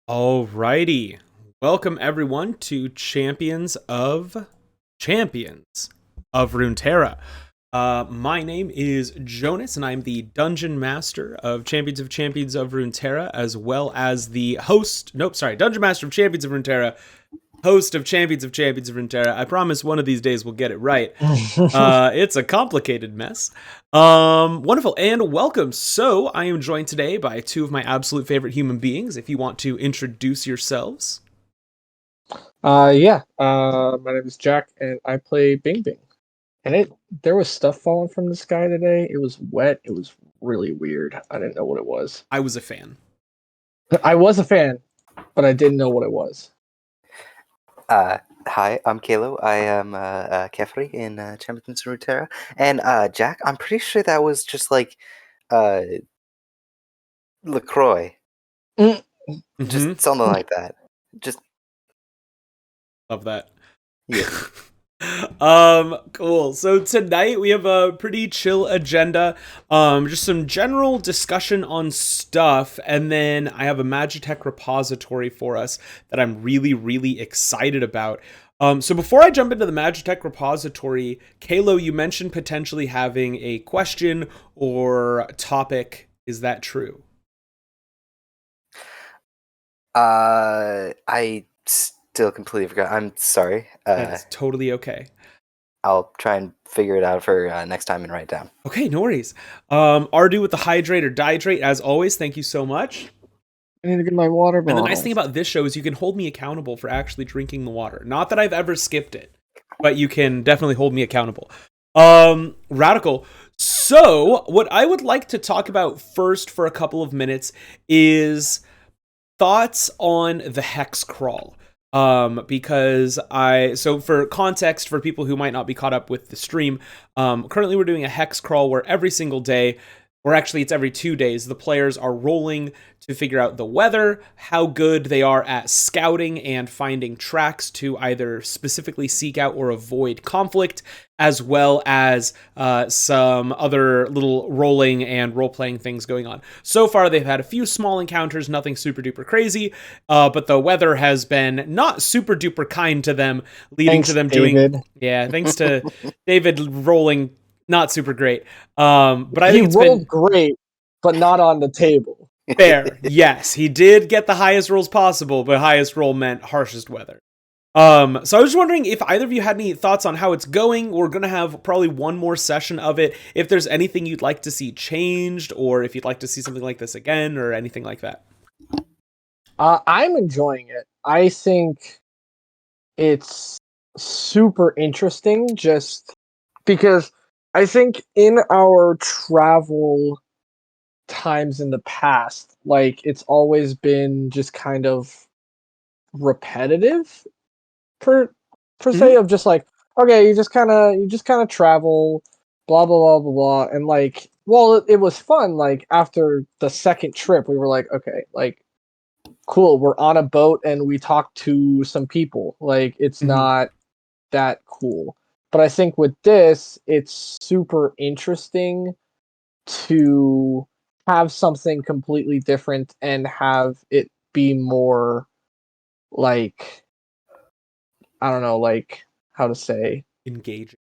Alrighty. Welcome everyone to Champions of Runeterra. My name is Jonas, and I'm the Dungeon Master of Champions of Runeterra, as well as the host. Nope, sorry, Dungeon Master of Champions of Runeterra, host of Champions of Runeterra. I promise one of these days we'll get it right. It's a complicated mess. Wonderful and welcome. So I am joined today by two of my absolute favorite human beings. If you want to introduce yourselves. My name is Jack, and I play Bing Bing. And there was stuff falling from the sky today. It was wet. It was really weird. I didn't know what it was. I was a fan. I was a fan, but I didn't know what it was. Hi, I'm Kalo. I am Kefri in Champions of Runeterra. And Jack, I'm pretty sure that was just like uh, LaCroix. Mm-hmm. Just something like that. Just Love that. yeah. Cool. So tonight we have a pretty chill agenda. Just some general discussion on stuff, and then I have a Makitek Repository for us that I'm really excited about. So before I jump into the Makitek Repository, Kalo, you mentioned potentially having a question or topic. Is that true? I still completely forgot. I'm sorry. That's totally okay. I'll try and figure it out for next time and write it down. Okay, no worries. Ardu with the hydrate or dihydrate, as always, thank you so much. I need to get my water bottle. And the nice thing about this show is you can hold me accountable for actually drinking the water. Not that I've ever skipped it, but you can definitely hold me accountable. Radical. So, what I would like to talk about first for a couple of minutes is thoughts on the hex crawl. So for context, for people who might not be caught up with the stream, currently we're doing a hex crawl where every single day, or actually it's every 2 days, the players are rolling to figure out the weather, how good they are at scouting and finding tracks to either specifically seek out or avoid conflict, as well as some other little rolling and role-playing things going on. So far, they've had a few small encounters, nothing super duper crazy, but the weather has been not super duper kind to them, leading Thanks, to them David. doing... Yeah, thanks to David rolling not super great. But I He think it's rolled been great, but not on the table. fair. Yes, he did get the highest rolls possible, but highest roll meant harshest weather. So I was just wondering if either of you had any thoughts on how it's going. We're gonna have probably one more session of it. If there's anything you'd like to see changed, or if you'd like to see something like this again, or anything like that. I'm enjoying it. I think it's super interesting just because I think in our travel times in the past, like it's always been just kind of repetitive per se of just like, okay, you just kind of travel, blah blah blah blah blah, and like, well, it was fun. Like after the second trip, we were like, okay, like cool, we're on a boat and we talked to some people. Like it's not that cool. But I think with this, it's super interesting to have something completely different and have it be more like, I don't know, like how to say, Engaging.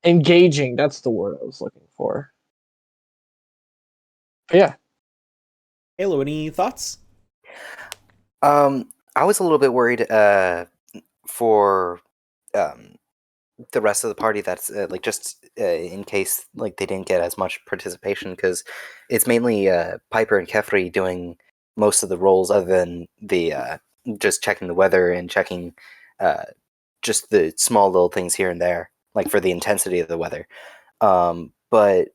engaging. That's the word I was looking for. But yeah. Halo, any thoughts? I was a little bit worried for the rest of the party that's like just in case like they didn't get as much participation because it's mainly Piper and Kefri doing most of the roles other than the just checking the weather and checking uh, just the small little things here and there like for the intensity of the weather. But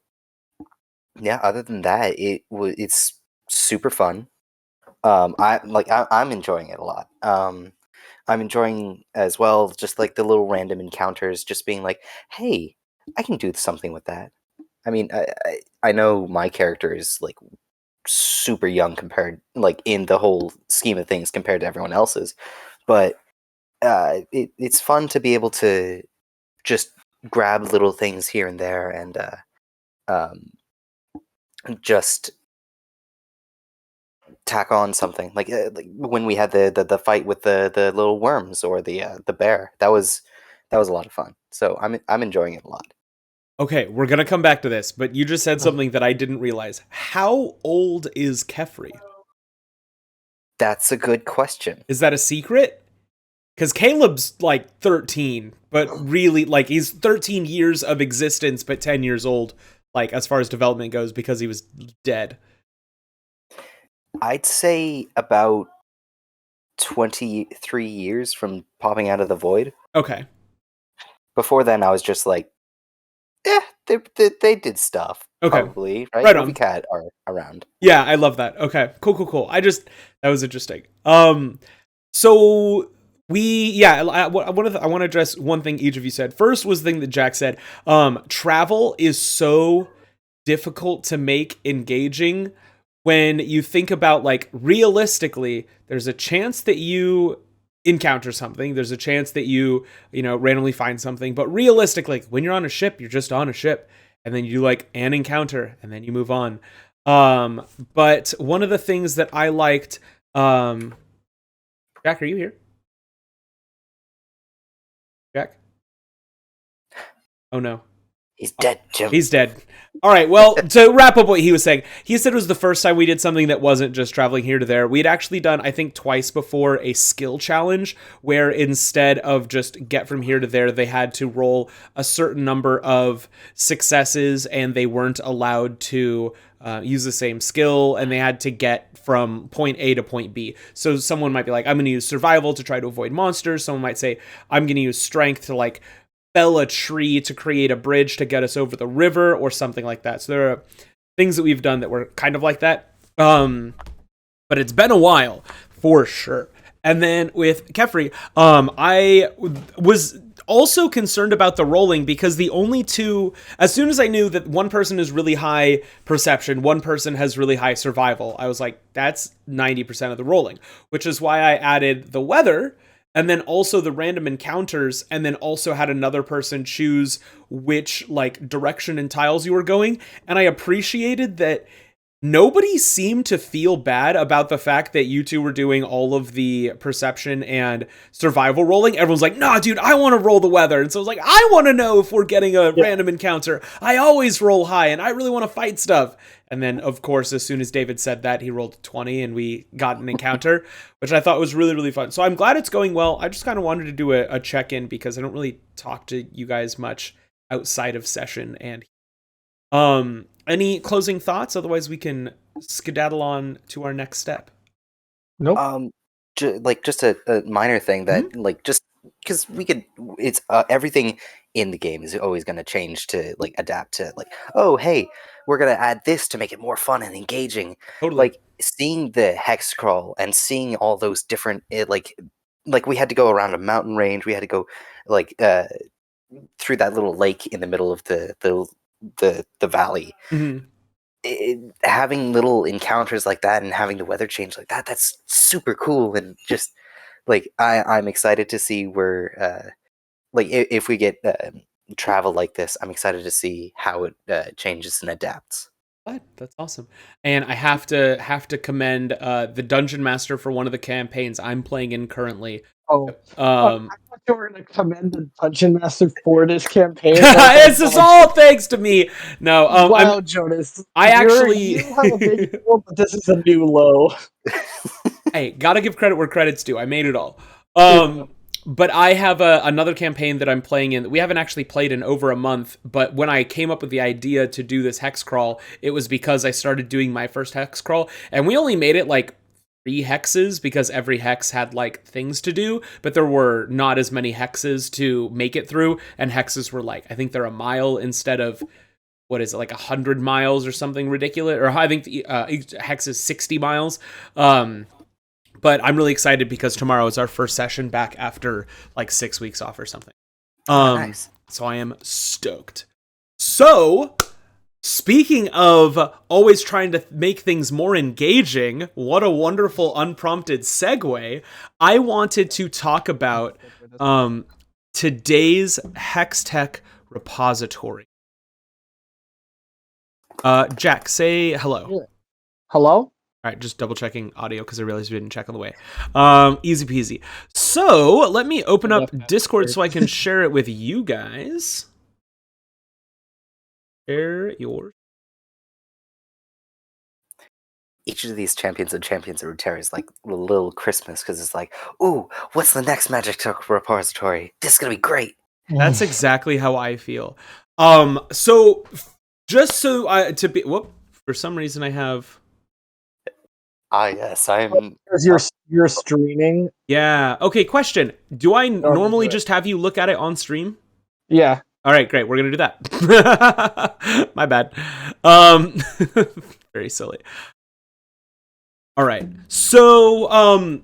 yeah, other than that, it's super fun. I'm enjoying it a lot. I'm enjoying as well just like the little random encounters, just being like, hey, I can do something with that. I mean, I know my character is like super young compared, like in the whole scheme of things compared to everyone else's, but it's fun to be able to just grab little things here and there and um, just tack on something like when we had the fight with the little worms or the bear. That was a lot of fun. So I'm enjoying it a lot. Okay, we're gonna come back to this, but you just said something that I didn't realize. How old is Kefri? That's a good question. Is that a secret? Because Caleb's like 13, but really, like, he's 13 years of existence, but 10 years old, like, as far as development goes, because he was dead. I'd say about 23 years from popping out of the void. Okay. Before then, I was just like, yeah, they did stuff. Okay. Probably, right? Right Movie on. Cat are around. Yeah, I love that. Okay, cool. That was interesting. So I want to address one thing each of you said. First was the thing that Jack said. Travel is so difficult to make engaging when you think about, like, realistically, there's a chance that you encounter something. There's a chance that you randomly find something. But realistically, when you're on a ship, you're just on a ship. And then you do, like, an encounter, and then you move on. But one of the things that I liked... Jack, are you here? Jack? Oh, no. He's dead, Jim. He's dead. All right, well, to wrap up what he was saying, he said it was the first time we did something that wasn't just traveling here to there. We'd actually done, I think, twice before a skill challenge where instead of just get from here to there, they had to roll a certain number of successes and they weren't allowed to use the same skill, and they had to get from point A to point B. So someone might be like, I'm going to use survival to try to avoid monsters. Someone might say, I'm going to use strength to, like, fell a tree to create a bridge to get us over the river or something like that. So there are things that we've done that were kind of like that. But it's been a while for sure. And then with Kefri, I was also concerned about the rolling because the only two, as soon as I knew that one person is really high perception, one person has really high survival, I was like, that's 90% of the rolling, which is why I added the weather. And then also the random encounters, and then also had another person choose which, like, direction and tiles you were going. And I appreciated that nobody seemed to feel bad about the fact that you two were doing all of the perception and survival rolling. Everyone's like, nah, dude, I want to roll the weather. And so I was like, I want to know if we're getting a random encounter. I always roll high, and I really want to fight stuff. And then, of course, as soon as David said that, he rolled 20 and we got an encounter, which I thought was really, really fun. So I'm glad it's going well. I just kind of wanted to do a check-in because I don't really talk to you guys much outside of session. And any closing thoughts? Otherwise, we can skedaddle on to our next step. Nope. Just a minor thing that, like, just because it's everything in the game is always going to change to, like, adapt to, like, oh, hey, we're going to add this to make it more fun and engaging. Totally. Like, seeing the hex crawl and seeing all those different, like we had to go around a mountain range. We had to go, like, through that little lake in the middle of the valley. Mm-hmm. Having little encounters like that and having the weather change like that's super cool. And just, like, I'm excited to see where, like, if we get travel like this, I'm excited to see how it changes and adapts. That's awesome. And I have to commend the Dungeon Master for one of the campaigns I'm playing in currently. I thought you were going to commend the Dungeon Master for this campaign. This is all thanks to me. No, wow, Jonas. You have a big deal, but this is a new low. Hey, gotta give credit where credit's due. I made it all. But I have another campaign that I'm playing in that we haven't actually played in over a month. But when I came up with the idea to do this hex crawl, it was because I started doing my first hex crawl, and we only made it like 3 hexes because every hex had, like, things to do, but there were not as many hexes to make it through, and hexes were, like, I think they're a mile instead of, what is it, like 100 miles or something ridiculous, or I think each hex is 60 miles. But I'm really excited because tomorrow is our first session back after like 6 weeks off or something. Nice. So I am stoked. So, speaking of always trying to make things more engaging, what a wonderful unprompted segue. I wanted to talk about today's Makitek Repository. Jack, say hello. Hello? All right, just double checking audio because I realized we didn't check on the way. Easy peasy. So let me open up Discord so I can share it with you guys. Share yours. Each of these champions of Runeterra is like a little Christmas because it's like, ooh, what's the next Makitek Repository? This is gonna be great. That's exactly how I feel. So just so I to be for some reason I have. Yes, I'm. Because you're streaming. Yeah. Okay. Question: do I normally do it. just have you look at it on stream? Yeah. All right. Great. We're gonna do that. My bad. Very silly. All right. So,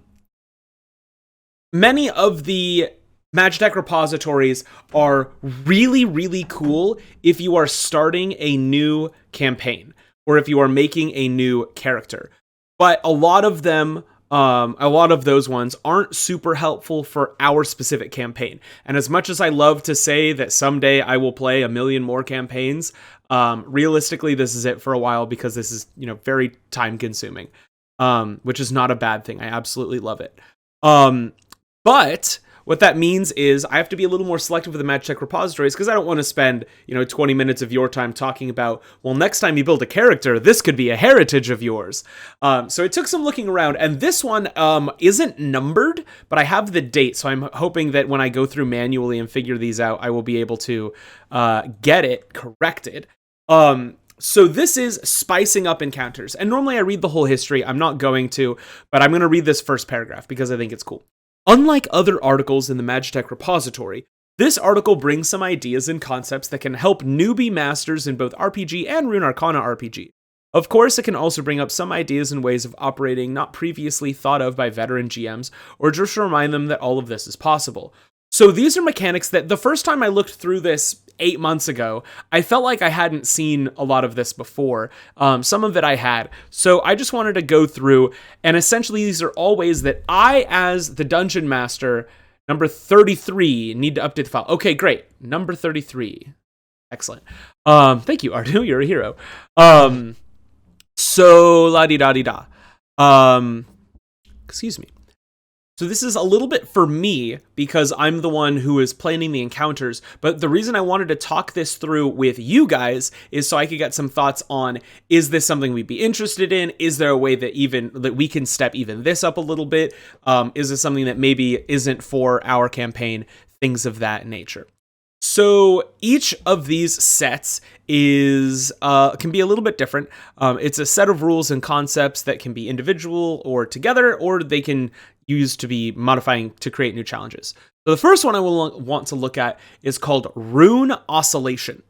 many of the Makitek repositories are really, really cool if you are starting a new campaign or if you are making a new character. But a lot of them, a lot of those ones aren't super helpful for our specific campaign. And as much as I love to say that someday I will play 1 million more campaigns, realistically, this is it for a while because this is, very time consuming. Which is not a bad thing. I absolutely love it. But what that means is I have to be a little more selective with the Makitek repositories because I don't want to spend, 20 minutes of your time talking about, well, next time you build a character, this could be a heritage of yours. So it took some looking around, and this one isn't numbered, but I have the date, so I'm hoping that when I go through manually and figure these out, I will be able to get it corrected. So this is spicing up encounters. And normally I read the whole history. I'm not going to, but I'm going to read this first paragraph because I think it's cool. Unlike other articles in the Makitek repository, this article brings some ideas and concepts that can help newbie masters in both RPG and Rune Arcana RPG. Of course, it can also bring up some ideas and ways of operating not previously thought of by veteran GMs, or just remind them that all of this is possible. So these are mechanics that the first time I looked through this 8 months ago, I felt like I hadn't seen a lot of this before. Some of it I had. So I just wanted to go through, and essentially these are all ways that I, as the Dungeon Master, number 33, need to update the file. Okay, great. Number 33. Excellent. Thank you, Ardu. You're a hero. So, la-di-da-di-da. Excuse me. So this is a little bit for me because I'm the one who is planning the encounters, but the reason I wanted to talk this through with you guys is so I could get some thoughts on, is this something we'd be interested in? Is there a way that we can step even this up a little bit? Is this something that maybe isn't for our campaign? Things of that nature. So each of these sets can be a little bit different. It's a set of rules and concepts that can be individual or together, or they can use to be modifying to create new challenges. So the first one I will want to look at is called Rune Oscillation.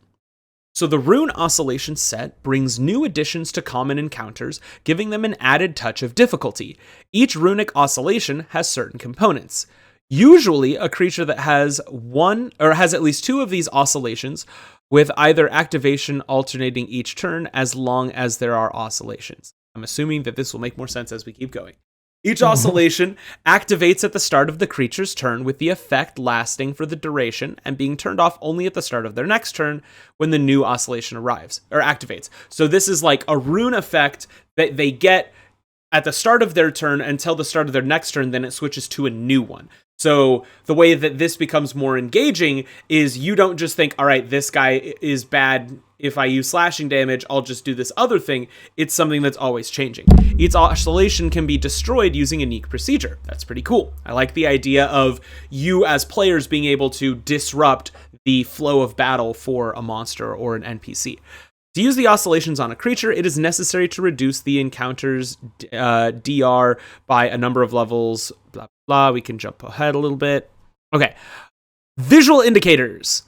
So the Rune Oscillation set brings new additions to common encounters, giving them an added touch of difficulty. Each runic oscillation has certain components. Usually a creature that has one or has at least 2 of these oscillations, with either activation alternating each turn as long as there are oscillations. I'm assuming that this will make more sense as we keep going. Each oscillation activates at the start of the creature's turn, with the effect lasting for the duration and being turned off only at the start of their next turn when the new oscillation arrives or activates. So this is like a rune effect that they get at the start of their turn until the start of their next turn, then it switches to a new one. So the way that this becomes more engaging is you don't just think, all right, this guy is bad. If I use slashing damage, I'll just do this other thing. It's something that's always changing. Each oscillation can be destroyed using a unique procedure. That's pretty cool. I like the idea of you as players being able to disrupt the flow of battle for a monster or an NPC. To use the oscillations on a creature, it is necessary to reduce the encounter's DR by a number of levels, blah, blah. We can jump ahead a little bit. Okay. Visual indicators.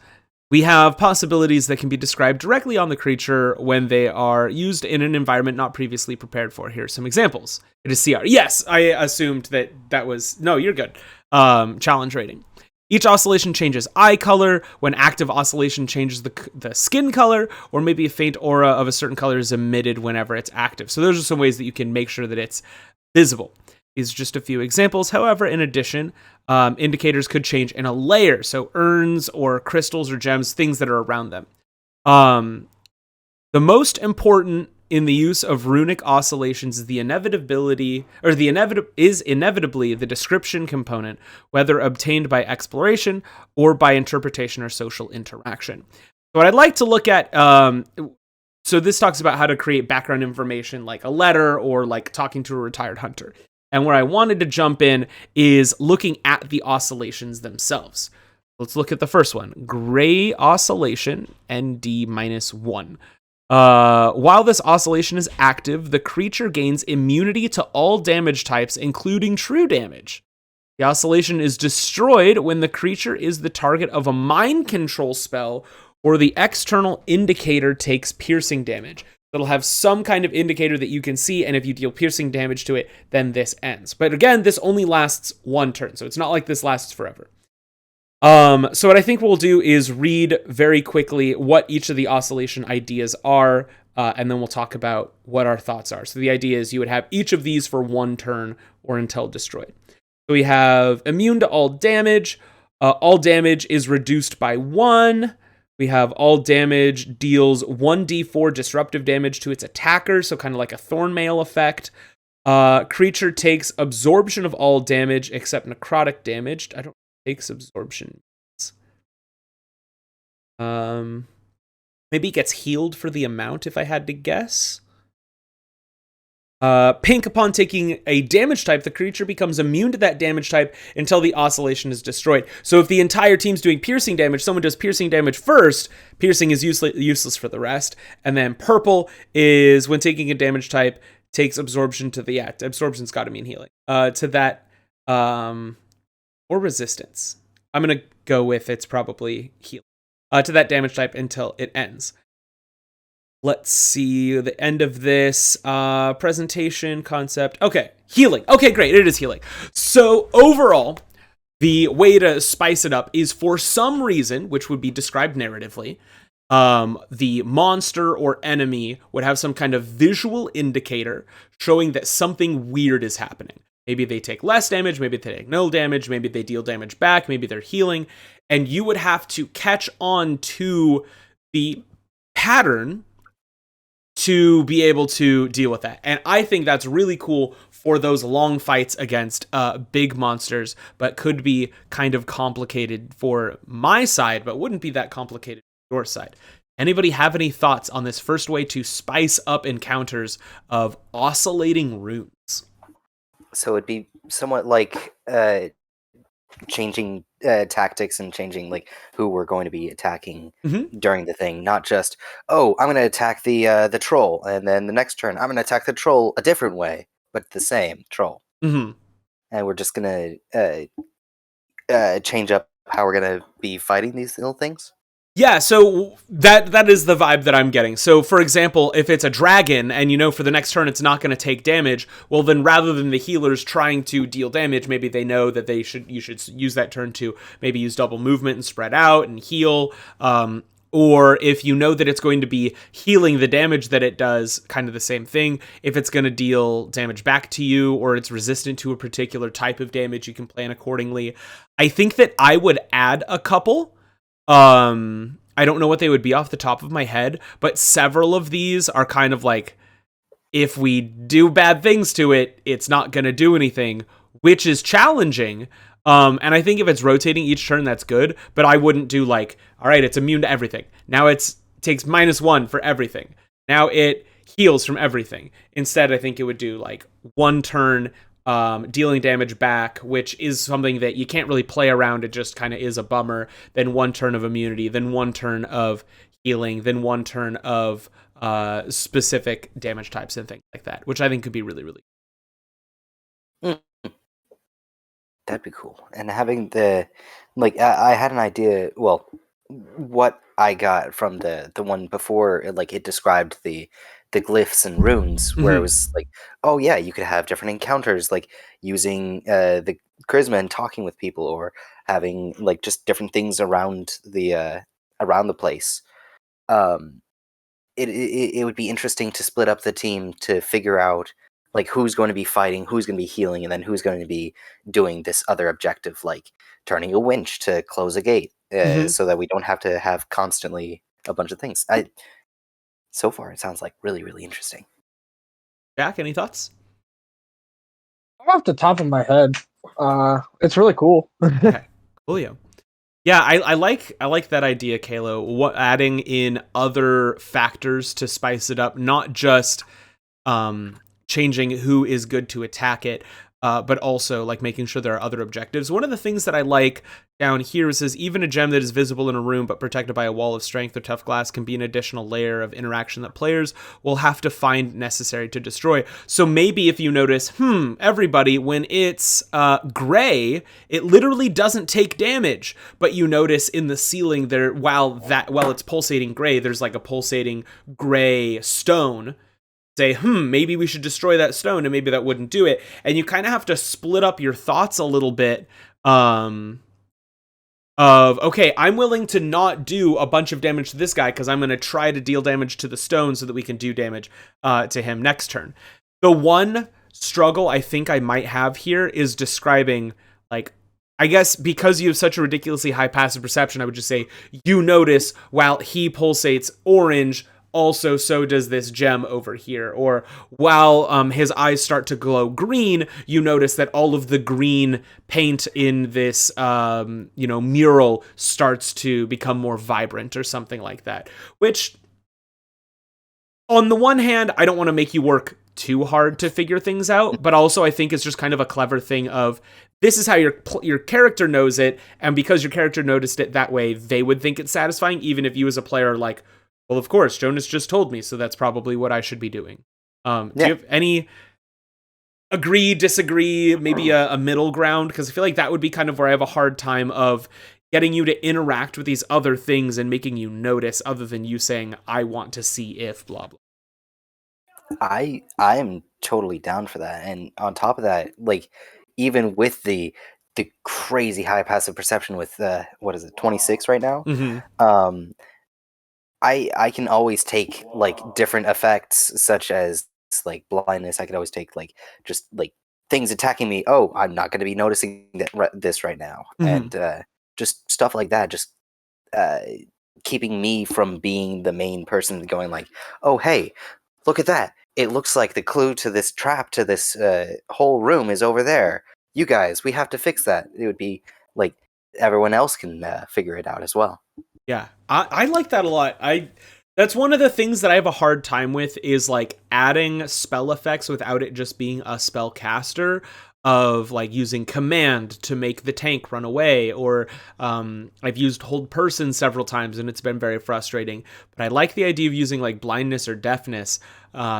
We have possibilities that can be described directly on the creature when they are used in an environment not previously prepared for. Here are some examples. It is CR. Yes, I assumed that was... No, you're good. Challenge rating. Each oscillation changes eye color. When active oscillation changes the skin color, or maybe a faint aura of a certain color is emitted whenever it's active. So those are some ways that you can make sure that it's visible. These are just a few examples. However, in addition, indicators could change in a layer. So urns or crystals or gems, things that are around them. The most important in the use of runic oscillations is inevitably the description component, whether obtained by exploration or by interpretation or social interaction. So what I'd like to look at, so this talks about how to create background information like a letter or like talking to a retired hunter. And where I wanted to jump in is looking at the oscillations themselves. Let's look at the first one. Gray oscillation, ND-1. While this oscillation is active, the creature gains immunity to all damage types, including true damage. The oscillation is destroyed when the creature is the target of a mind control spell or the external indicator takes piercing damage. It'll have some kind of indicator that you can see, and if you deal piercing damage to it, then this ends. But again, this only lasts one turn, so it's not like this lasts forever. So what I think we'll do is read very quickly what each of the oscillation ideas are, and then we'll talk about what our thoughts are. So the idea is you would have each of these for one turn or until destroyed. So we have immune to all damage. All damage is reduced by 1. We have all damage deals 1d4 disruptive damage to its attacker, so kind of like a Thornmail effect. Creature takes absorption of all damage except necrotic damage. I don't takes absorption. Maybe it gets healed for the amount if I had to guess. Pink, upon taking a damage type, the creature becomes immune to that damage type until the oscillation is destroyed. So if the entire team's doing piercing damage, someone does piercing damage first, piercing is useless for the rest. And then purple is when taking a damage type, takes absorption to the absorption's got to mean healing. To that, or resistance. I'm going to go with it's probably healing. To that damage type until it ends. Let's see the end of this presentation concept. Okay, healing. Okay, great. It is healing. So overall, the way to spice it up is for some reason, which would be described narratively, the monster or enemy would have some kind of visual indicator showing that something weird is happening. Maybe they take less damage, maybe they take no damage, maybe they deal damage back, maybe they're healing, and you would have to catch on to the pattern to be able to deal with that. And I think that's really cool for those long fights against big monsters, but could be kind of complicated for my side, but wouldn't be that complicated for your side. Anybody have any thoughts on this first way to spice up encounters of oscillating runes? So it'd be somewhat like changing tactics and changing like who we're going to be attacking during the thing, not just I'm going to attack the troll, and then the next turn I'm going to attack the troll a different way, but the same troll, and we're just going to change up how we're going to be fighting these little things. Yeah, so that is the vibe that I'm getting. So, for example, if it's a dragon and you know for the next turn it's not going to take damage, well then rather than the healers trying to deal damage, maybe they know that you should use that turn to maybe use double movement and spread out and heal. Or if you know that it's going to be healing the damage that it does, kind of the same thing. If it's going to deal damage back to you or it's resistant to a particular type of damage, you can plan accordingly. I think that I would add a couple. I don't know what they would be off the top of my head, but several of these are kind of like, if we do bad things to it, it's not going to do anything, which is challenging. And I think if it's rotating each turn, that's good, but I wouldn't do like, all right, it's immune to everything. Now it takes -1 for everything. Now it heals from everything. Instead, I think it would do like one turn, dealing damage back, which is something that you can't really play around. It just kind of is a bummer. Then one turn of immunity, then one turn of healing, then one turn of specific damage types and things like that, which I think could be really, really cool. That'd be cool. And having the, like, I had an idea, well, what I got from the one before, like, it described the glyphs and runes, where it was like, oh yeah, you could have different encounters, like using the charisma and talking with people, or having like just different things around the place. It would be interesting to split up the team to figure out like who's going to be fighting, who's going to be healing, and then who's going to be doing this other objective, like turning a winch to close a gate, so that we don't have to have constantly a bunch of things. so far it sounds like really, really interesting. Jack, any thoughts? Off the top of my head, it's really cool. Okay, coolio. Yeah, I like that idea, Kalo. What adding in other factors to spice it up, not just changing who is good to attack it, but also like making sure there are other objectives. One of the things that I like down here is even a gem that is visible in a room but protected by a wall of strength or tough glass can be an additional layer of interaction that players will have to find necessary to destroy. So maybe if you notice, everybody, when it's gray, it literally doesn't take damage, but you notice in the ceiling there, while it's pulsating gray, there's like a pulsating gray stone. Say, maybe we should destroy that stone, and maybe that wouldn't do it. And you kind of have to split up your thoughts a little bit, of, okay, I'm willing to not do a bunch of damage to this guy because I'm going to try to deal damage to the stone so that we can do damage to him next turn. The one struggle I think I might have here is describing, like, I guess because you have such a ridiculously high passive perception, I would just say, you notice while he pulsates orange, also so does this gem over here. Or while his eyes start to glow green, you notice that all of the green paint in this mural starts to become more vibrant or something like that. Which, on the one hand, I don't want to make you work too hard to figure things out, but also I think it's just kind of a clever thing of, this is how your character knows it, and because your character noticed it that way, they would think it's satisfying, even if you as a player are like, well, of course, Jonas just told me, so that's probably what I should be doing. Do you have any agree, disagree, maybe a middle ground? Because I feel like that would be kind of where I have a hard time of getting you to interact with these other things and making you notice, other than you saying, I want to see if blah, blah. I am totally down for that. And on top of that, like, even with the crazy high passive perception with, 26 right now? Mm-hmm. I can always take like different effects, such as like blindness. I could always take like just like things attacking me. Oh, I'm not going to be noticing this right now, Mm-hmm. and just stuff like that. Just keeping me from being the main person going like, oh hey, look at that. It looks like the clue to this trap to this whole room is over there. You guys, we have to fix that. It would be like everyone else can figure it out as well. Yeah, I like that a lot. That's one of the things that I have a hard time with, is like adding spell effects without it just being a spell caster, of like using command to make the tank run away, or I've used hold person several times and it's been very frustrating. But I like the idea of using like blindness or deafness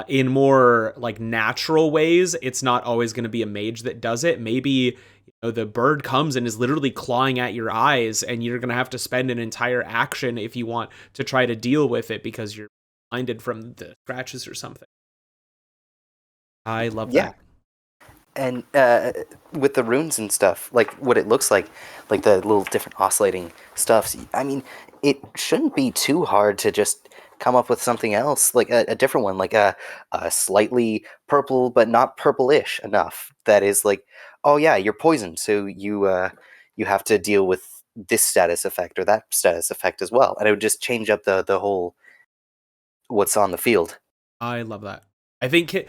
in more like natural ways. It's not always going to be a mage that does it. Maybe the bird comes and is literally clawing at your eyes, and you're going to have to spend an entire action if you want to try to deal with it because you're blinded from the scratches or something. I love that. And with the runes and stuff, like what it looks like the little different oscillating stuffs, I mean, it shouldn't be too hard to just come up with something else, like a different one, like a slightly purple but not purplish enough, that is like, oh yeah, you're poisoned, so you have to deal with this status effect or that status effect as well, and it would just change up the whole what's on the field. I love that. I think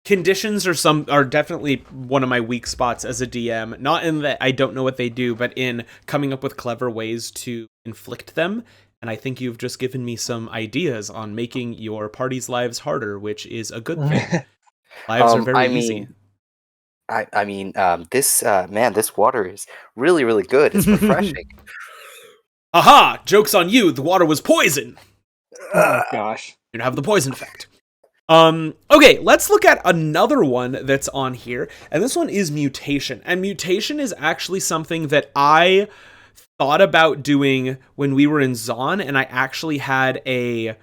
conditions are definitely one of my weak spots as a DM. Not in that I don't know what they do, but in coming up with clever ways to inflict them. And I think you've just given me some ideas on making your party's lives harder, which is a good thing. Lives are very easy. This water is really, really good. It's refreshing. Aha! Joke's on you. The water was poison. Oh gosh. You don't have the poison effect. Okay, let's look at another one that's on here. And this one is mutation. And mutation is actually something that I thought about doing when we were in Zon, and I actually had a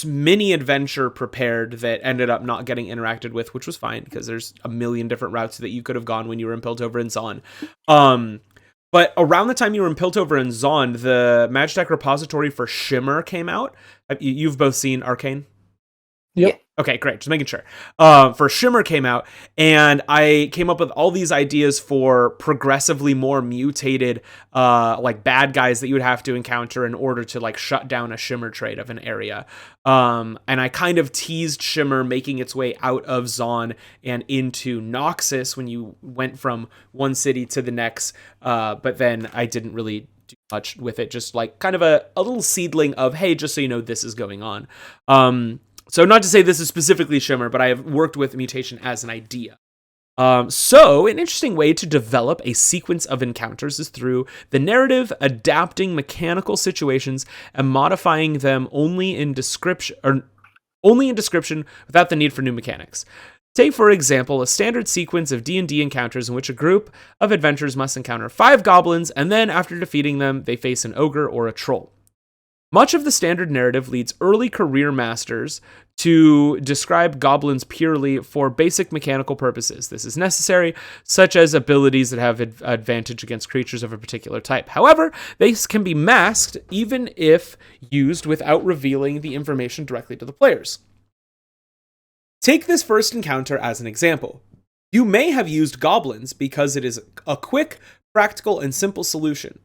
mini adventure prepared that ended up not getting interacted with, which was fine because there's a million different routes that you could have gone when you were in Piltover and Zon. But around the time you were in Piltover and Zon, the Makitek Repository for Shimmer came out. You've both seen Arcane? Yep. Okay, great. Just making sure. For Shimmer came out, and I came up with all these ideas for progressively more mutated, like bad guys that you would have to encounter in order to like shut down a Shimmer trade of an area. And I kind of teased Shimmer making its way out of Zaun and into Noxus when you went from one city to the next. But then I didn't really do much with it. Just like kind of a little seedling of, hey, just so you know, this is going on. So not to say this is specifically Shimmer, but I have worked with mutation as an idea. So an interesting way to develop a sequence of encounters is through the narrative adapting mechanical situations and modifying them only in description without the need for new mechanics. Take, for example, a standard sequence of D&D encounters in which a group of adventurers must encounter 5 goblins, and then after defeating them, they face an ogre or a troll. Much of the standard narrative leads early career masters to describe goblins purely for basic mechanical purposes. This is necessary, such as abilities that have advantage against creatures of a particular type. However, they can be masked even if used without revealing the information directly to the players. Take this first encounter as an example. You may have used goblins because it is a quick, practical, and simple solution.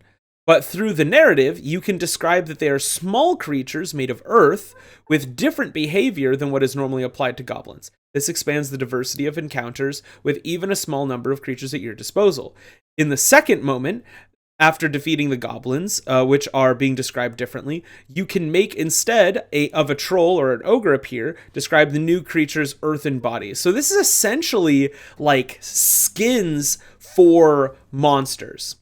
But through the narrative, you can describe that they are small creatures made of earth with different behavior than what is normally applied to goblins. This expands the diversity of encounters with even a small number of creatures at your disposal. In the second moment, after defeating the goblins, which are being described differently, you can make instead of a troll or an ogre appear, describe the new creature's earthen bodies. So this is essentially like skins for monsters.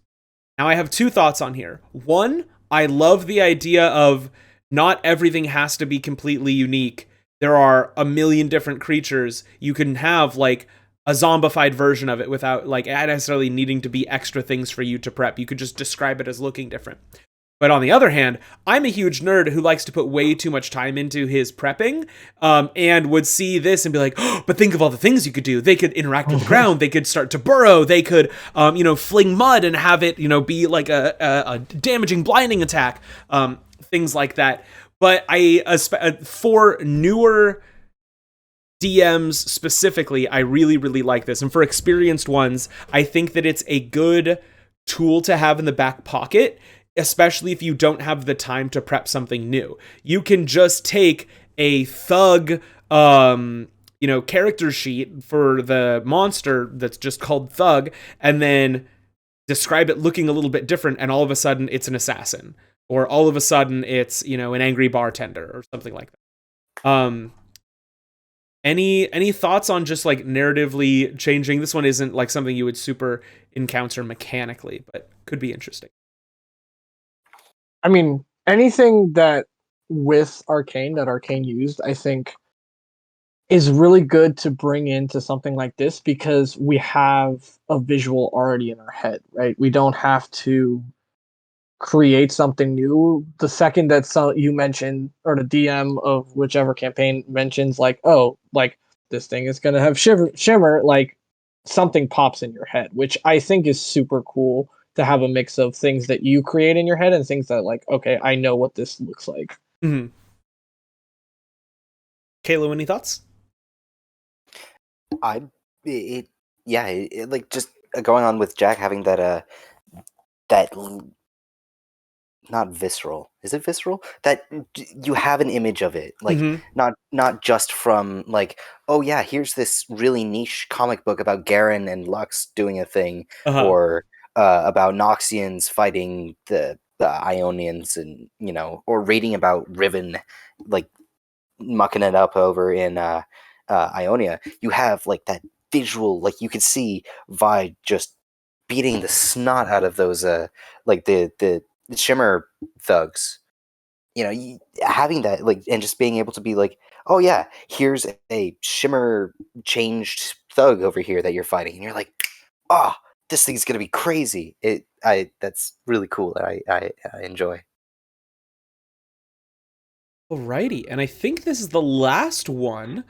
Now, I have 2 thoughts on here. One, I love the idea of not everything has to be completely unique. There are a million different creatures. You can have like a zombified version of it without like necessarily needing to be extra things for you to prep. You could just describe it as looking different. But on the other hand, I'm a huge nerd who likes to put way too much time into his prepping, and would see this and be like, oh, but think of all the things you could do. They could interact with the ground. They could start to burrow. They could, fling mud and have it, be like a damaging blinding attack, things like that. But for newer DMs specifically, I really, really like this. And for experienced ones, I think that it's a good tool to have in the back pocket, especially if you don't have the time to prep something new. You can just take a thug, character sheet for the monster that's just called Thug, and then describe it looking a little bit different, and all of a sudden it's an assassin. Or all of a sudden it's, an angry bartender or something like that. Any thoughts on just like narratively changing? This one isn't like something you would super encounter mechanically, but could be interesting. I mean, anything that with Arcane that Arcane used, I think is really good to bring into something like this because we have a visual already in our head, right? We don't have to create something new. The second that you mention, or the DM of whichever campaign mentions, like, oh, like this thing is gonna have shimmer, like something pops in your head, which I think is super cool to have a mix of things that you create in your head and things that, like, okay, I know what this looks like. Mm-hmm. Kayla, any thoughts? Like just going on with Jack having that not visceral. Is it visceral? That you have an image of it, like not just from like, oh yeah, here's this really niche comic book about Garen and Lux doing a thing, or about Noxians fighting the Ionians, and or reading about Riven, like mucking it up over in Ionia. You have like that visual, like you could see Vi just beating the snot out of those like the Shimmer thugs. Having that, like, and just being able to be like, oh yeah, here's a Shimmer changed thug over here that you're fighting, and you're like, oh, this thing's gonna be crazy. That's really cool. That I enjoy. Alrighty, and I think this is the last one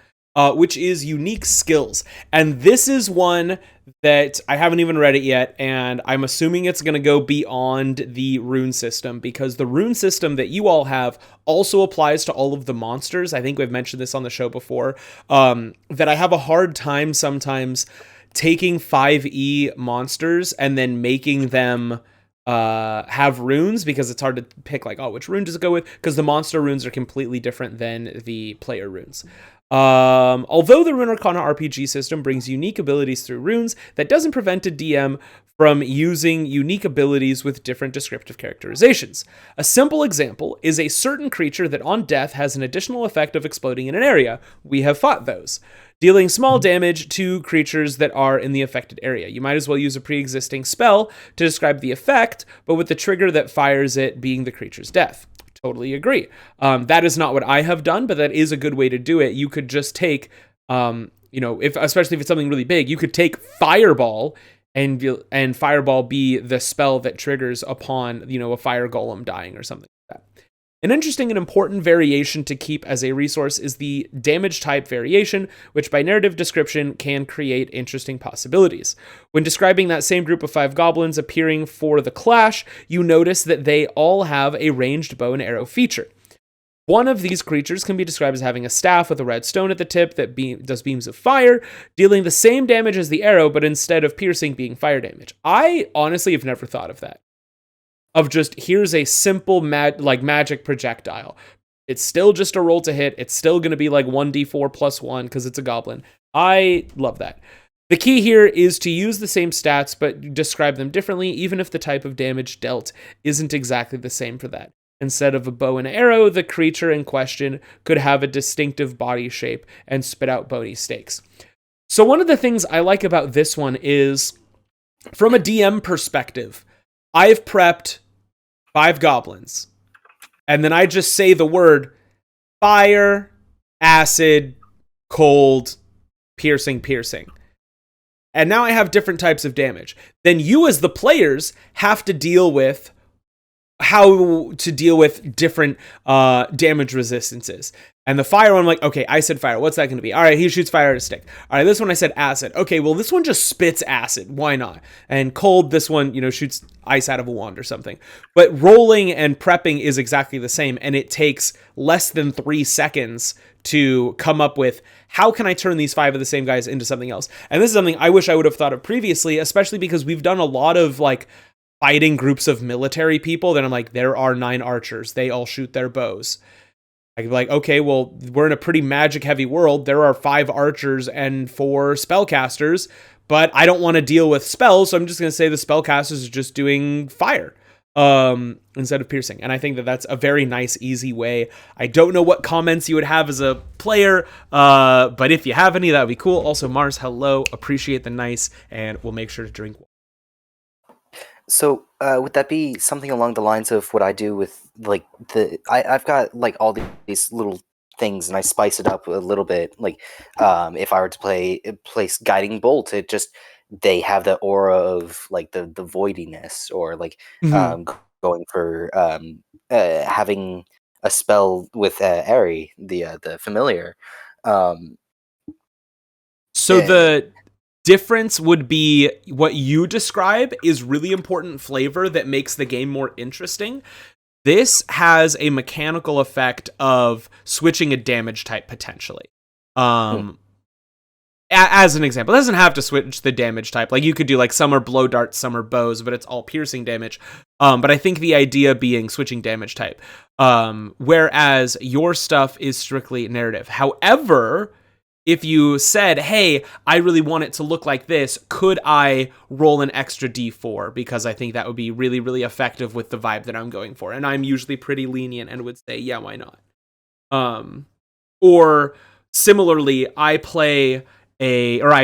which is unique skills. And this is one that I haven't even read it yet, and I'm assuming it's going to go beyond the rune system, because the rune system that you all have also applies to all of the monsters. I think we've mentioned this on the show before, that I have a hard time sometimes taking 5e monsters and then making them have runes, because it's hard to pick like, oh, which rune does it go with, because the monster runes are completely different than the player runes. Although the Rune Arcana RPG system brings unique abilities through runes, that doesn't prevent a DM from using unique abilities with different descriptive characterizations. A simple example is a certain creature that on death has an additional effect of exploding in an area. We have fought those, dealing small damage to creatures that are in the affected area. You might as well use a pre-existing spell to describe the effect, but with the trigger that fires it being the creature's death. Totally agree. That is not what I have done, but that is a good way to do it. You could just take, especially if it's something really big, you could take Fireball and Fireball be the spell that triggers upon, a fire golem dying or something like that. An interesting and important variation to keep as a resource is the damage type variation, which by narrative description can create interesting possibilities. When describing that same group of 5 goblins appearing for the clash, you notice that they all have a ranged bow and arrow feature. One of these creatures can be described as having a staff with a red stone at the tip that does beams of fire, dealing the same damage as the arrow, but instead of piercing being fire damage. I honestly have never thought of that. Of just, here's a simple magic projectile. It's still just a roll to hit. It's still going to be like 1d4 plus 1 because it's a goblin. I love that. The key here is to use the same stats but describe them differently, even if the type of damage dealt isn't exactly the same for that. Instead of a bow and arrow, the creature in question could have a distinctive body shape and spit out bony stakes. So one of the things I like about this one is, from a DM perspective, I've prepped 5 goblins, and then I just say the word fire, acid, cold, piercing. And now I have different types of damage. Then you as the players have to deal with how to deal with different damage resistances. And the fire one, I'm like, okay, I said fire. What's that going to be? All right, he shoots fire at a stick. All right, this one I said acid. Okay, well, this one just spits acid. Why not? And cold, this one, shoots ice out of a wand or something. But rolling and prepping is exactly the same. And it takes less than 3 seconds to come up with, how can I turn these 5 of the same guys into something else? And this is something I wish I would have thought of previously, especially because we've done a lot of fighting groups of military people. Then I'm like, there are 9 archers. They all shoot their bows. I could be like, okay, well, we're in a pretty magic heavy world. There are 5 archers and 4 spellcasters, but I don't want to deal with spells. So I'm just going to say the spellcasters are just doing fire instead of piercing. And I think that that's a very nice, easy way. I don't know what comments you would have as a player, but if you have any, that would be cool. Also, Mars, hello. Appreciate the nice, and we'll make sure to drink water. So, would that be something along the lines of what I do with I've got all these little things and I spice it up a little bit. If I were to place Guiding Bolt, they have the aura of the voidiness, or going for having a spell with Aerie, the familiar. The difference would be what you describe is really important flavor that makes the game more interesting. This has a mechanical effect of switching a damage type potentially. As an example, it doesn't have to switch the damage type. You could do some are blow darts, some are bows, but it's all piercing damage. But I think the idea being switching damage type. Whereas your stuff is strictly narrative. However, if you said, hey, I really want it to look like this, could I roll an extra d4? Because I think that would be really, really effective with the vibe that I'm going for. And I'm usually pretty lenient and would say, yeah, why not? Or similarly, I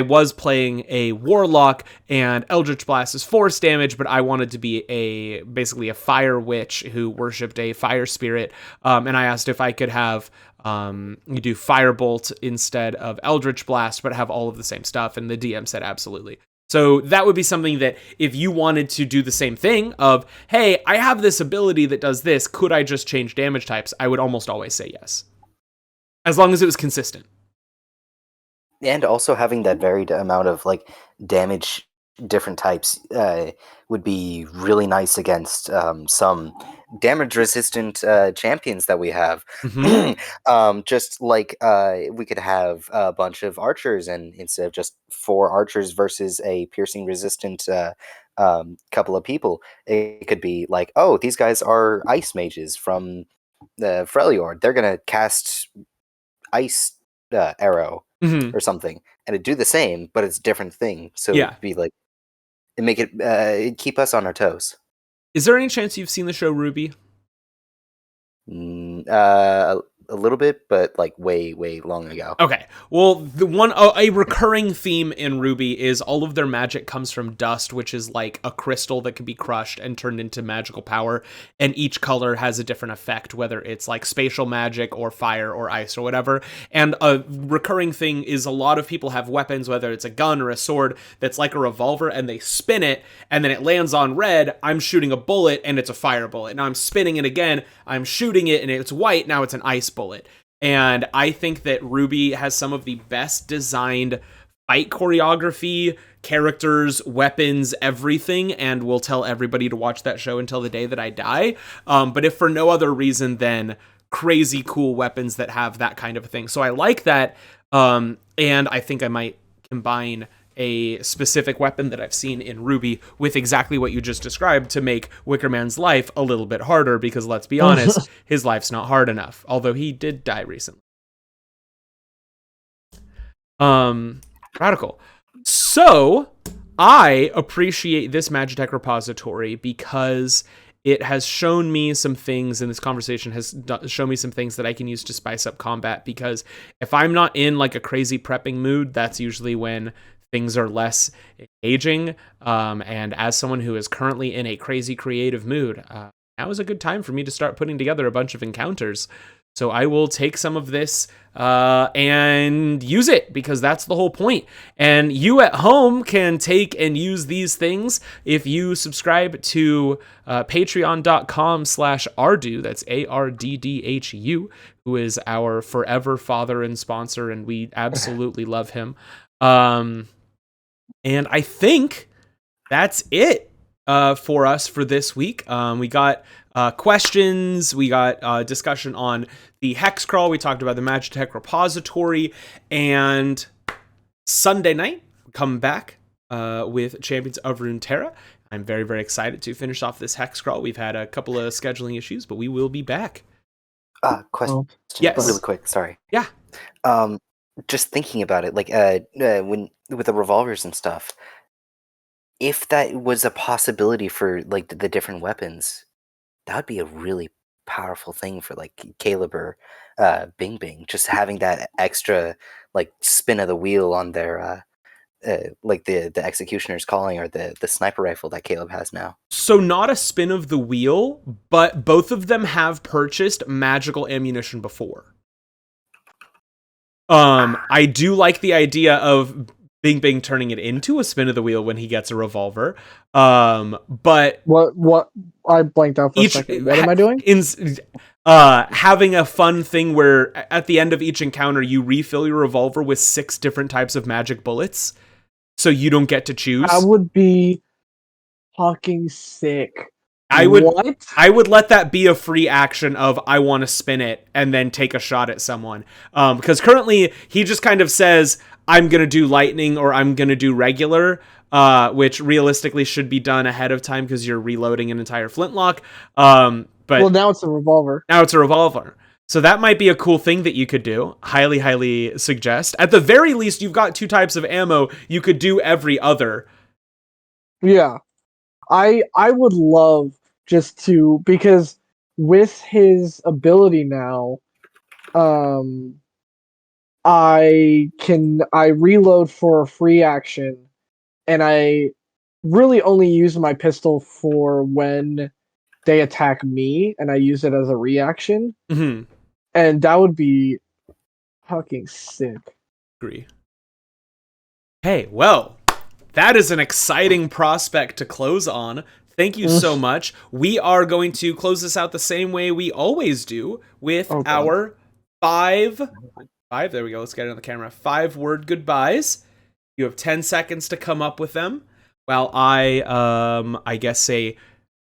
was playing a warlock, and Eldritch Blast is force damage, but I wanted to be basically a fire witch who worshipped a fire spirit. And I asked if I could have you do Firebolt instead of Eldritch Blast, but have all of the same stuff. And the DM said absolutely. So that would be something that if you wanted to do the same thing of, hey, I have this ability that does this, could I just change damage types? I would almost always say yes. As long as it was consistent. And also having that varied amount of like damage, different types, would be really nice against some damage resistant champions that we have. Mm-hmm. Just like we could have a bunch of archers, and instead of just 4 archers versus a piercing resistant couple of people, it could be like, oh, these guys are ice mages from the Freljord. They're gonna cast ice arrow Mm-hmm. or something, and it'd do the same, but it's a different thing. So Yeah. it'd be like it make it it'd keep us on our toes. Is there any chance you've seen the show Ruby? A little bit, but like way long ago. Okay. Well, a recurring theme in Ruby is all of their magic comes from dust, which is like a crystal that can be crushed and turned into magical power. And each color has a different effect, whether it's like spatial magic or fire or ice or whatever. And a recurring thing is a lot of people have weapons, whether it's a gun or a sword, that's like a revolver, and they spin it, and then it lands on red. I'm shooting a bullet, and it's a fire bullet. Now I'm spinning it again. I'm shooting it, and it's white. Now it's an ice bullet. And I think that Ruby has some of the best designed fight choreography, characters, weapons, everything, and will tell everybody to watch that show until the day that I die. But if for no other reason than crazy cool weapons that have that kind of thing. So I like that, and I think I might combine a specific weapon that I've seen in Ruby with exactly what you just described to make Wickerman's life a little bit harder, because let's be honest, his life's not hard enough, although he did die recently. Radical. So I appreciate this Makitek Repository because it has shown me some things, and this conversation has shown me some things that I can use to spice up combat, because if I'm not in like a crazy prepping mood, that's usually when things are less engaging. And as someone who is currently in a crazy creative mood, now is a good time for me to start putting together a bunch of encounters. So I will take some of this and use it, because that's the whole point. And you at home can take and use these things if you subscribe to patreon.com/Ardu. That's ARDDHU, who is our forever father and sponsor, and we absolutely love him. And I think that's it for us for this week. We got questions, we got discussion on the hex crawl, we talked about the Makitek Repository, and Sunday night, come back with Champions of Runeterra. I'm very, very excited to finish off this hex crawl. We've had a couple of scheduling issues, but we will be back. Question. Yes. Really quick, sorry. Yeah. Just thinking about it, like when with the revolvers and stuff, if that was a possibility for like the different weapons, that would be a really powerful thing for like Caleb or Bing Bing, just having that extra like spin of the wheel on their like the executioner's calling, or the sniper rifle that Caleb has now. So not a spin of the wheel, but both of them have purchased magical ammunition before. I do like the idea of Bing Bing turning it into a spin of the wheel when he gets a revolver. But what I blanked out for a second. What am I doing? Having a fun thing where at the end of each encounter you refill your revolver with 6 different types of magic bullets, so you don't get to choose. I would be fucking sick. I would let that be a free action of I want to spin it and then take a shot at someone. Because currently he just kind of says, I'm going to do lightning or I'm going to do regular, which realistically should be done ahead of time because you're reloading an entire flintlock. But well, now it's a revolver. So that might be a cool thing that you could do. Highly, highly suggest. At the very least, you've got 2 types of ammo. You could do every other. Yeah. I would love just to, because with his ability now, I reload for a free action, and I really only use my pistol for when they attack me, and I use it as a reaction. Mm-hmm. And that would be fucking sick. Agree. Hey, well, that is an exciting prospect to close on. Thank you so much. We are going to close this out the same way we always do, with our 5 5. There we go. Let's get it on the camera. 5-word goodbyes. You have 10 seconds to come up with them. While I guess say,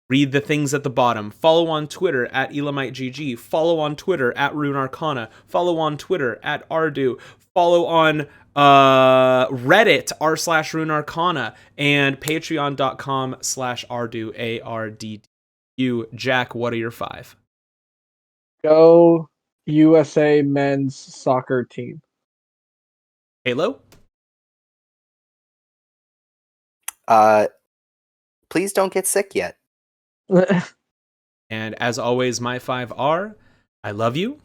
read the things at the bottom. Follow on Twitter at ElamiteGG. Follow on Twitter at RuneArcana. Follow on Twitter at Ardu. Follow on Reddit r/RuneArcana and patreon.com/Ardu ARDU. Jack, what are your 5? Go USA men's soccer team. Halo? Please don't get sick yet. And as always, my 5 are: I love you.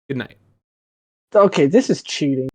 Good night. Okay, this is cheating.